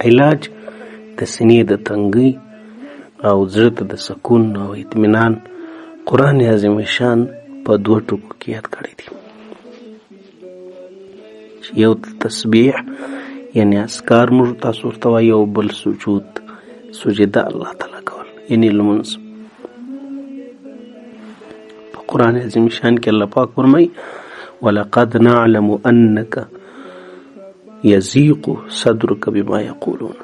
علاج د سینې د تنګۍ او زړه ته د سکون او اطمینان قرآن عظیم شان په 2 ټکو کې یاد کړی دی. یو تسبیح یعنی اذکار موږ تاسو ورته وایو، او بل سجده الله تعالی کول یعنی لمونځ. په قرآن عظیم شان کې الله پاک فرمایي ولقد نعلم انك يضيق صدرك بما يقولون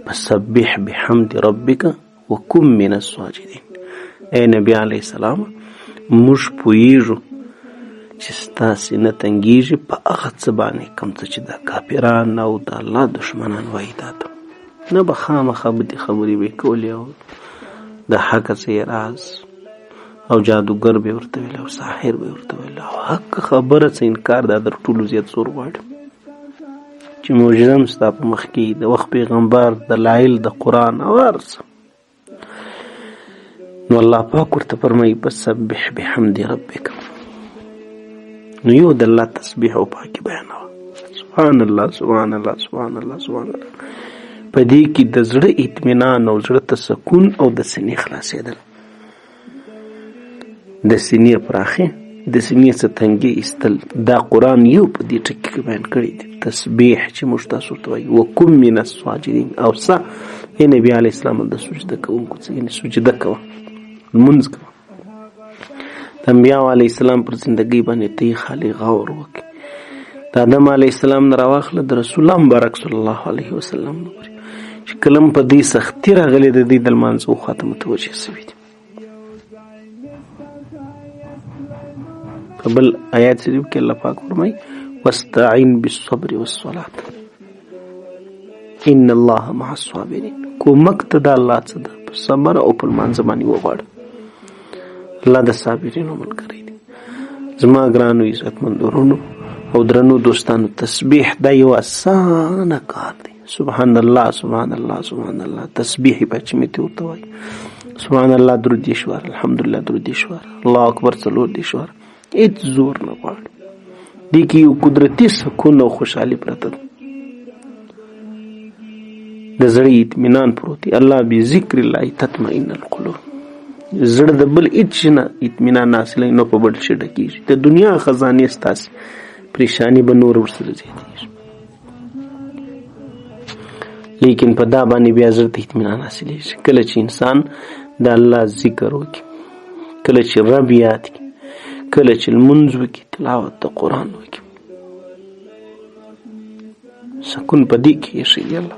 فسبح بحمد ربك وكن من الساجدين. اے نبی علیہ السلام موږ پوهیږو چې ستا سینه تنګیږي په هغه څه باندې کوم څه چې د کافران او د الله دشمنان وایي دا ته نه به خامخا بدې خبرې به یې کولې او د حق څه یې راز او جادوګر به یې ورته ویل او ساحر به یې ورته ویل او حق خبره څه انکار دا در ټولو زیات زور غواړي چې معجزه هم ستا په مخ کې د وخت پیغمبر دلایل د قرآن او هر څه. نو الله پاک ورته فرمایي فسبح بحمد ربک. نو یو د الله تسبیح او پاکي بیانوه، سبحان الله سبحان الله سبحان الله سبحان الله. په دې کې د زړه اطمینان او زړه ته سکون او د سینې خلاصېدل، د سینې پراخې، د سینې څخه تنګي ایستل، دا قرآن یو په دې ټکي کې بیان کړی دی. تسبیح چې موږ تاسو ته وایي وکن من الساجدین، او څه ای نبي علیه السلام د سجده کوونکو څخه، یعنې سجده کوه، لمونځ کوه. د انبیاء علیه السلام پر زندګۍ باندې ته یې خالي غور وکړي. د آدم علیه السلام نه راواخله د رسول الله مبارک صلی الله علیه وسلم چې کله په دې سختي راغلې د دې د لمانځه خواته متوجه شوي دي. په بل آیات شریف کې الله پاک فرمایي واستعین بالصبر والصلاة ان الله مع الصابرین. کومک ته د الله څه ده، په صبر او په لمانځه باندې وغواړه، الله د صابرینو ملګری دی. زما ګرانو عزتمندو ورونو او درنو دوستانو، تسبیح دا یو اسانه کار دی. سبحان الله سبحان الله سبحان الله تسبیح بچ می ته ورته وایي. سبحان الله درود دې شوار، الحمدلله درود دې شوار، الله اکبر څلور دې شوار. هیڅ زور نه غواړي، دې کې یو قدرتي سکون او خوشحالي پرته ده، د زړه اطمینان پروت دی. الله بذکر الله تطمئن القلوب. زړه د بل هیڅ نه اطمینان حاصلوي نو په بل شي ډکېږي. د دنیا خزانې ستاسې پریشانی به نور ورسره زیاتېږي، لیکن په دا باندې بیا زړه ته اطمینان حاصلېږي کله چې انسان د الله ذکر وکړي، کله چې رب یاد کړي، کله چې لمونځ وکړي، تلاوت د قرآن وکړي. سکون په دې کې یې ښیي الله.